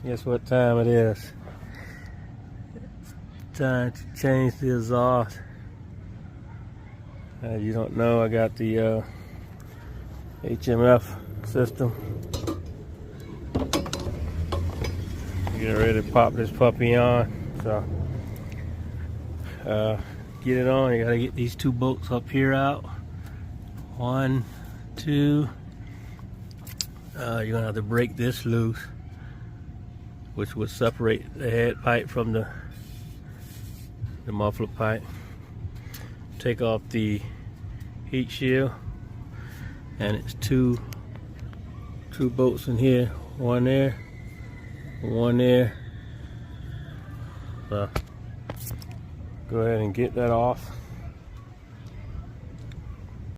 Guess what time it is? Time to change the exhaust. As you don't know, I got the HMF system. Get ready to pop this puppy on. So get it on. You gotta get these two bolts up here out. 1, 2. You're gonna have to break this loose, which would separate the head pipe from the muffler pipe. Take off the heat shield, and it's two bolts in here. One there, one there. So go ahead and get that off.